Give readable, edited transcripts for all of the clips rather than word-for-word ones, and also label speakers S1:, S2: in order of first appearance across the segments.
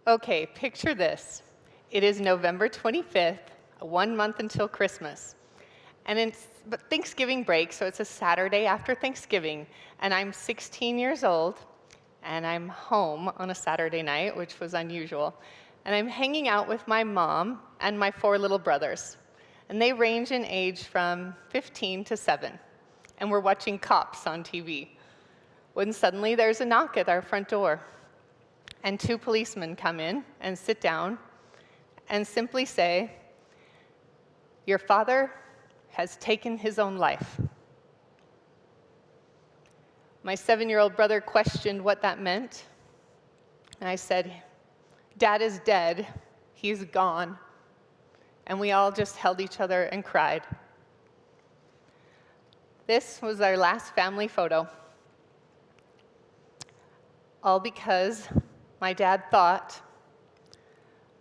S1: Okay, picture this. It is November 25th, 1 month until Christmas. And it's Thanksgiving break, so it's a Saturday after Thanksgiving. And I'm 16 years old, and I'm home on a Saturday night, which was unusual. And I'm hanging out with my mom and my 4 little brothers. And they range in age from 15 to 7. And we're watching Cops on TV. When suddenly there's a knock at our front door. And 2 policemen come in and sit down and simply say, "Your father has taken his own life." My 7-year-old brother questioned what that meant. And I said, "Dad is dead. He's gone." And we all just held each other and cried. This was our last family photo. All because my dad thought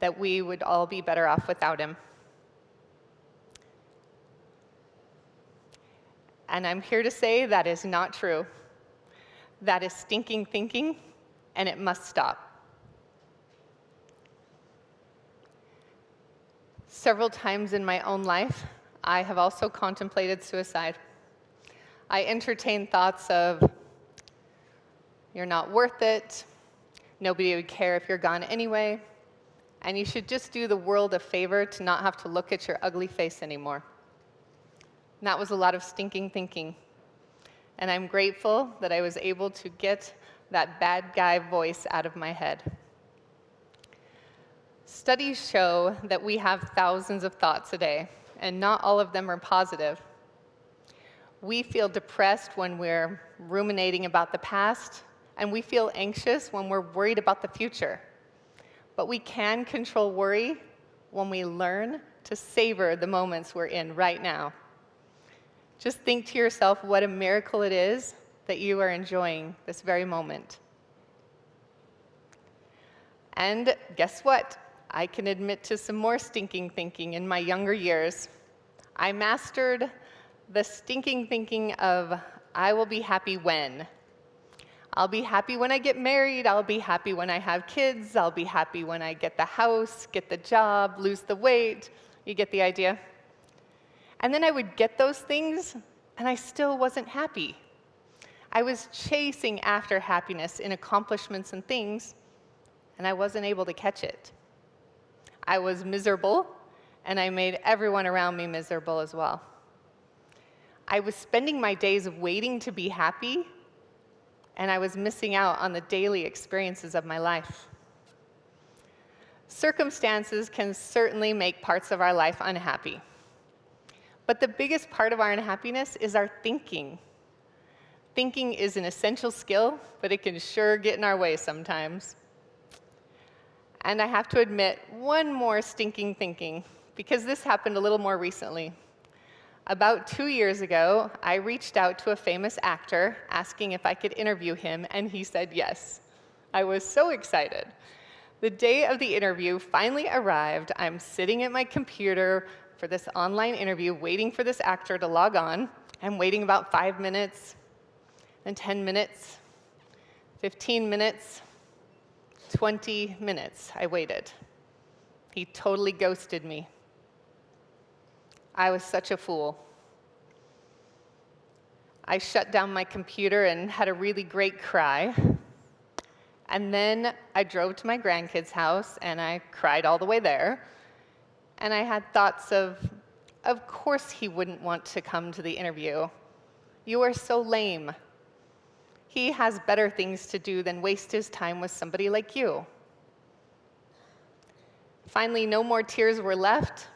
S1: that we would all be better off without him. And I'm here to say that is not true. That is stinking thinking, and it must stop. Several times in my own life, I have also contemplated suicide. I entertained thoughts of, "You're not worth it. Nobody would care if you're gone anyway. And you should just do the world a favor to not have to look at your ugly face anymore." And that was a lot of stinking thinking. And I'm grateful that I was able to get that bad guy voice out of my head. Studies show that we have thousands of thoughts a day, and not all of them are positive. We feel depressed when we're ruminating about the past, and we feel anxious when we're worried about the future. But we can control worry when we learn to savor the moments we're in right now. Just think to yourself what a miracle it is that you are enjoying this very moment. And guess what? I can admit to some more stinking thinking in my younger years. I mastered the stinking thinking of, "I will be happy when." I'll be happy when I get married. I'll be happy when I have kids. I'll be happy when I get the house, get the job, lose the weight. You get the idea? And then I would get those things, and I still wasn't happy. I was chasing after happiness in accomplishments and things, and I wasn't able to catch it. I was miserable, and I made everyone around me miserable as well. I was spending my days waiting to be happy, and I was missing out on the daily experiences of my life. Circumstances can certainly make parts of our life unhappy. But the biggest part of our unhappiness is our thinking. Thinking is an essential skill, but it can sure get in our way sometimes. And I have to admit, one more stinking thinking, because this happened a little more recently. About 2 years ago, I reached out to a famous actor asking if I could interview him, and he said yes. I was so excited. The day of the interview finally arrived. I'm sitting at my computer for this online interview, waiting for this actor to log on. I'm waiting about 5 minutes, then 10 minutes, 15 minutes, 20 minutes. I waited. He totally ghosted me. I was such a fool. I shut down my computer and had a really great cry. And then I drove to my grandkids' house, and I cried all the way there. And I had thoughts of course he wouldn't want to come to the interview. You are so lame. He has better things to do than waste his time with somebody like you. Finally, no more tears were left.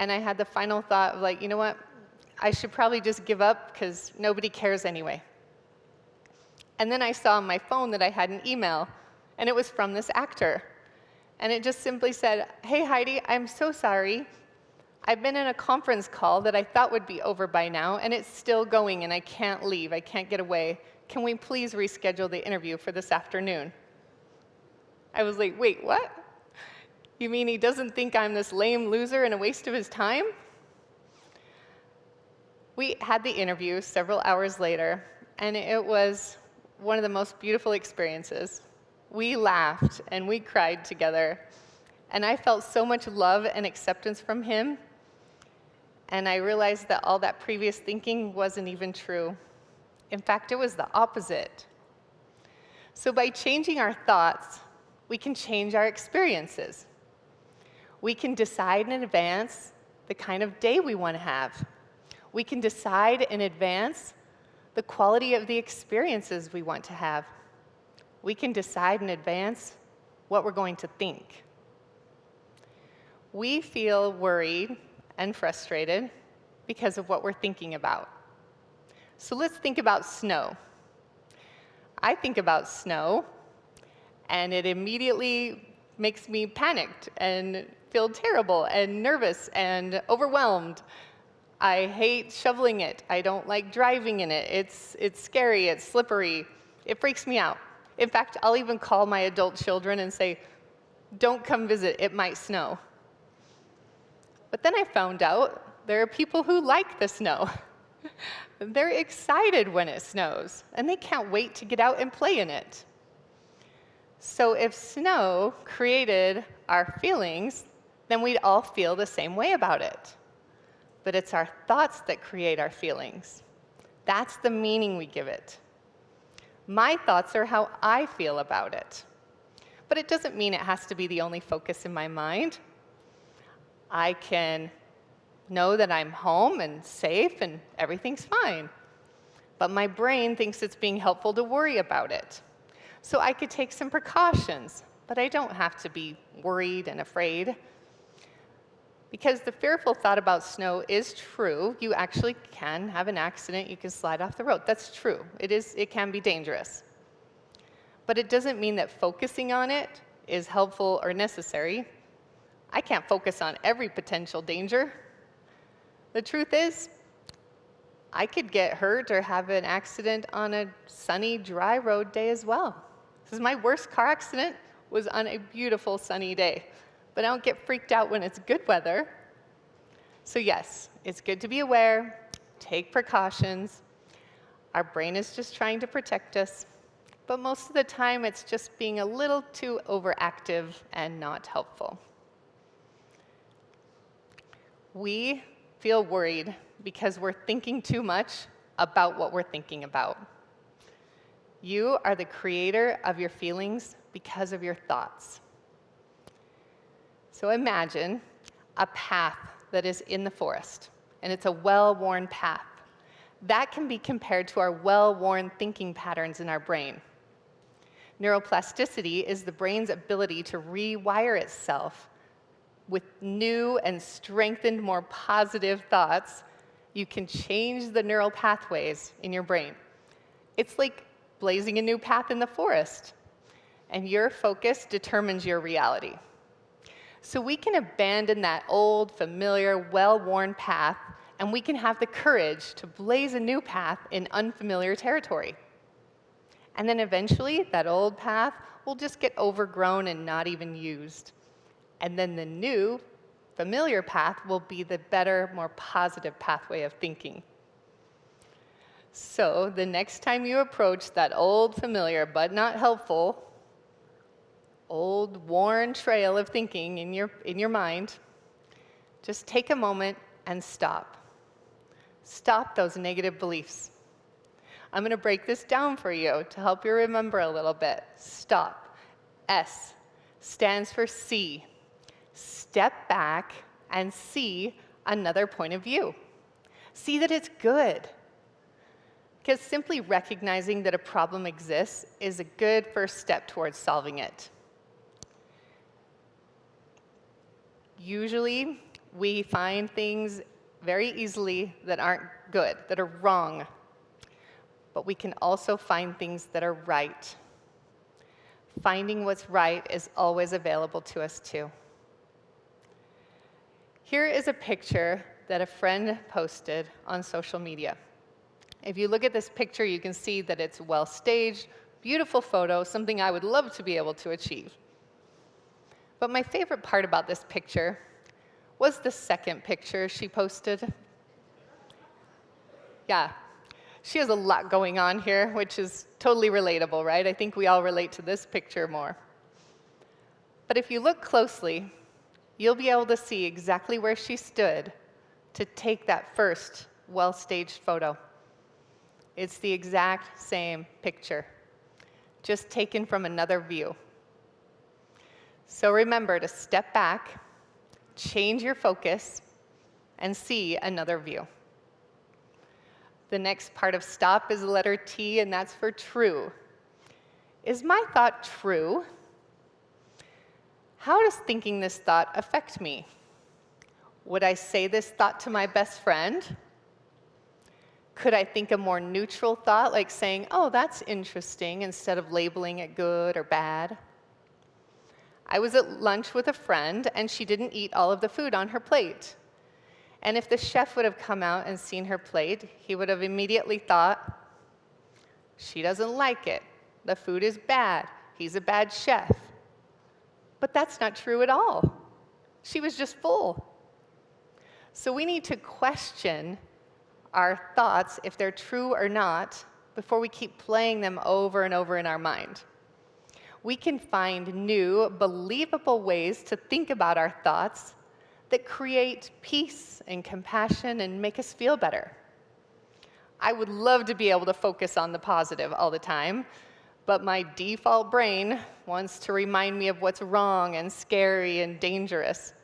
S1: And I had the final thought of like, you know what? I should probably just give up because nobody cares anyway. And then I saw on my phone that I had an email, and it was from this actor. And it just simply said, "Hey, Heidi, I'm so sorry. I've been in a conference call that I thought would be over by now, and it's still going, and I can't leave. I can't get away. Can we please reschedule the interview for this afternoon?" I was like, wait, what? You mean he doesn't think I'm this lame loser and a waste of his time? We had the interview several hours later, and it was one of the most beautiful experiences. We laughed and we cried together. And I felt so much love and acceptance from him. And I realized that all that previous thinking wasn't even true. In fact, it was the opposite. So by changing our thoughts, we can change our experiences. We can decide in advance the kind of day we want to have. We can decide in advance the quality of the experiences we want to have. We can decide in advance what we're going to think. We feel worried and frustrated because of what we're thinking about. So let's think about snow. I think about snow, and it immediately makes me panicked and feel terrible and nervous and overwhelmed. I hate shoveling it. I don't like driving in it. It's scary. It's slippery. It freaks me out. In fact, I'll even call my adult children and say, "Don't come visit. It might snow." But then I found out there are people who like the snow. They're excited when it snows, and they can't wait to get out and play in it. So if snow created our feelings, then we'd all feel the same way about it. But it's our thoughts that create our feelings. That's the meaning we give it. My thoughts are how I feel about it. But it doesn't mean it has to be the only focus in my mind. I can know that I'm home and safe and everything's fine. But my brain thinks it's being helpful to worry about it. So I could take some precautions, but I don't have to be worried and afraid. Because the fearful thought about snow is true. You actually can have an accident. You can slide off the road. That's true. It can be dangerous. But it doesn't mean that focusing on it is helpful or necessary. I can't focus on every potential danger. The truth is, I could get hurt or have an accident on a sunny, dry road day as well. This is my worst car accident was on a beautiful sunny day. But I don't get freaked out when it's good weather. So yes, it's good to be aware, take precautions. Our brain is just trying to protect us. But most of the time, it's just being a little too overactive and not helpful. We feel worried because we're thinking too much about what we're thinking about. You are the creator of your feelings because of your thoughts. So imagine a path that is in the forest, and it's a well-worn path. That can be compared to our well-worn thinking patterns in our brain. Neuroplasticity is the brain's ability to rewire itself with new and strengthened, more positive thoughts. You can change the neural pathways in your brain. It's like blazing a new path in the forest, and your focus determines your reality. So we can abandon that old, familiar, well-worn path, and we can have the courage to blaze a new path in unfamiliar territory. And then eventually, that old path will just get overgrown and not even used. And then the new, familiar path will be the better, more positive pathway of thinking. So the next time you approach that old, familiar, but not helpful, old, worn trail of thinking in your mind, just take a moment and stop. Stop those negative beliefs. I'm going to break this down for you to help you remember a little bit. Stop. S stands for see. Step back and see another point of view. See that it's good. Because simply recognizing that a problem exists is a good first step towards solving it. Usually, we find things very easily that aren't good, that are wrong. But we can also find things that are right. Finding what's right is always available to us, too. Here is a picture that a friend posted on social media. If you look at this picture, you can see that it's well-staged, beautiful photo, something I would love to be able to achieve. But my favorite part about this picture was the second picture she posted. Yeah. She has a lot going on here, which is totally relatable, right? I think we all relate to this picture more. But if you look closely, you'll be able to see exactly where she stood to take that first well-staged photo. It's the exact same picture, just taken from another view. So remember to step back, change your focus, and see another view. The next part of STOP is the letter T, and that's for true. Is my thought true? How does thinking this thought affect me? Would I say this thought to my best friend? Could I think a more neutral thought, like saying, oh, that's interesting, instead of labeling it good or bad? I was at lunch with a friend, and she didn't eat all of the food on her plate. And if the chef would have come out and seen her plate, he would have immediately thought, she doesn't like it. The food is bad. He's a bad chef. But that's not true at all. She was just full. So we need to question our thoughts, if they're true or not, before we keep playing them over and over in our mind. We can find new, believable ways to think about our thoughts that create peace and compassion and make us feel better. I would love to be able to focus on the positive all the time, but my default brain wants to remind me of what's wrong and scary and dangerous.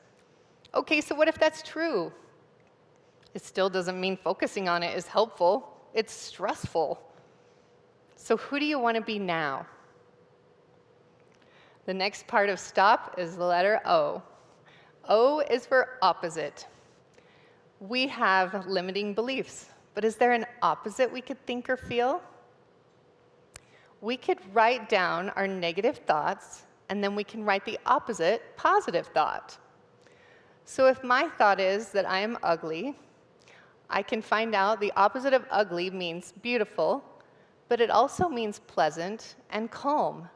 S1: Okay, so what if that's true? It still doesn't mean focusing on it is helpful. It's stressful. So who do you want to be now? The next part of STOP is the letter O. O is for opposite. We have limiting beliefs, but is there an opposite we could think or feel? We could write down our negative thoughts, and then we can write the opposite, positive thought. So if my thought is that I am ugly, I can find out the opposite of ugly means beautiful, but it also means pleasant and calm.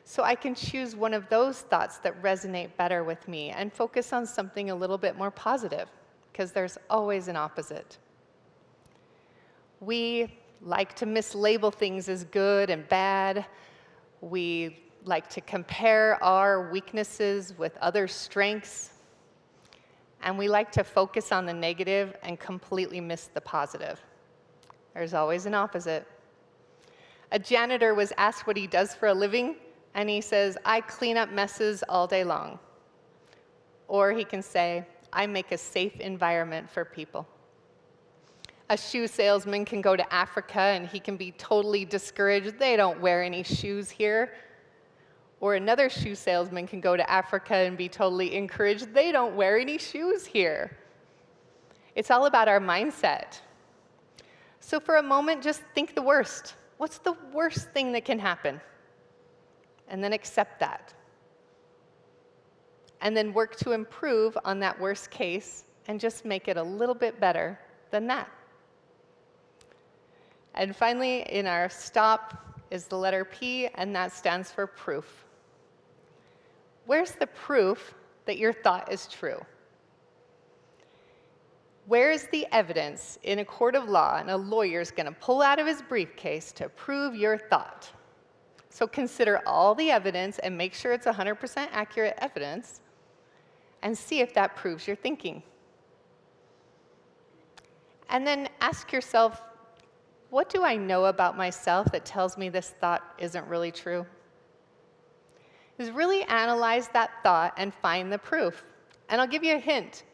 S1: So I can choose one of those thoughts that resonate better with me and focus on something a little bit more positive, because there's always an opposite. We like to mislabel things as good and bad. We like to compare our weaknesses with other strengths. And we like to focus on the negative and completely miss the positive. There's always an opposite. A janitor was asked what he does for a living, and he says, I clean up messes all day long. Or he can say, I make a safe environment for people. A shoe salesman can go to Africa, and he can be totally discouraged. They don't wear any shoes here. Or another shoe salesman can go to Africa and be totally encouraged. They don't wear any shoes here. It's all about our mindset. So for a moment, just think the worst. What's the worst thing that can happen? And then accept that. And then work to improve on that worst case and just make it a little bit better than that. And finally, in our STOP is the letter P, and that stands for proof. Where's the proof that your thought is true? Where is the evidence in a court of law and a lawyer's going to pull out of his briefcase to prove your thought? So consider all the evidence and make sure it's 100% accurate evidence and see if that proves your thinking. And then ask yourself, what do I know about myself that tells me this thought isn't really true? Is really analyze that thought and find the proof. And I'll give you a hint.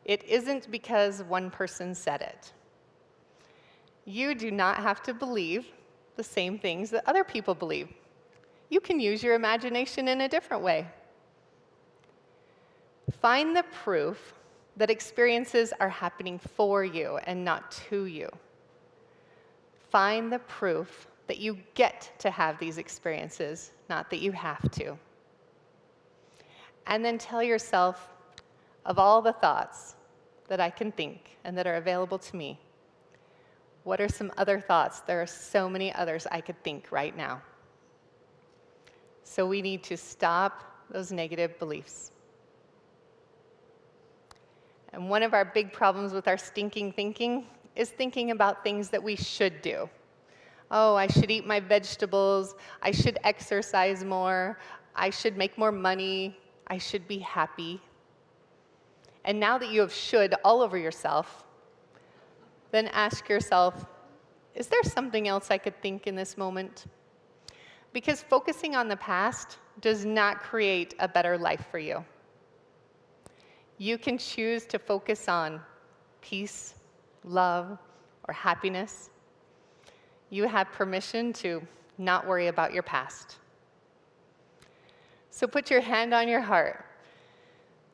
S1: It isn't because one person said it. You do not have to believe the same things that other people believe. You can use your imagination in a different way. Find the proof that experiences are happening for you and not to you. Find the proof that you get to have these experiences, not that you have to. And then tell yourself, of all the thoughts that I can think and that are available to me, what are some other thoughts? There are so many others I could think right now. So we need to stop those negative beliefs. And one of our big problems with our stinking thinking is thinking about things that we should do. Oh, I should eat my vegetables. I should exercise more. I should make more money. I should be happy. And now that you have should all over yourself, then ask yourself, is there something else I could think in this moment? Because focusing on the past does not create a better life for you. You can choose to focus on peace, love, or happiness. You have permission to not worry about your past. So put your hand on your heart,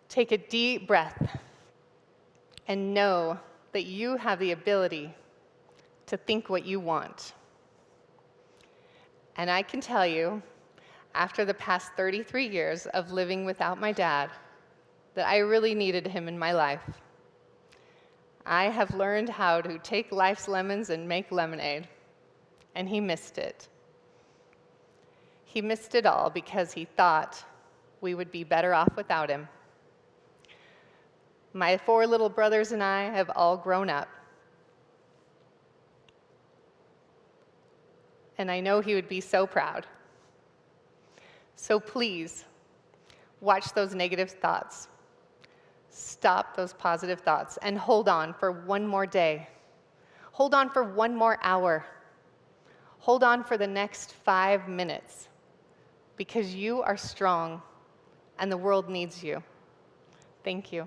S1: take a deep breath, and know that you have the ability to think what you want. And I can tell you, after the past 33 years of living without my dad, that I really needed him in my life. I have learned how to take life's lemons and make lemonade, and he missed it. He missed it all because he thought we would be better off without him. My 4 little brothers and I have all grown up. And I know he would be so proud. So please, watch those negative thoughts. Stop those positive thoughts and hold on for one more day. Hold on for one more hour. Hold on for the next 5 minutes, because you are strong and the world needs you. Thank you.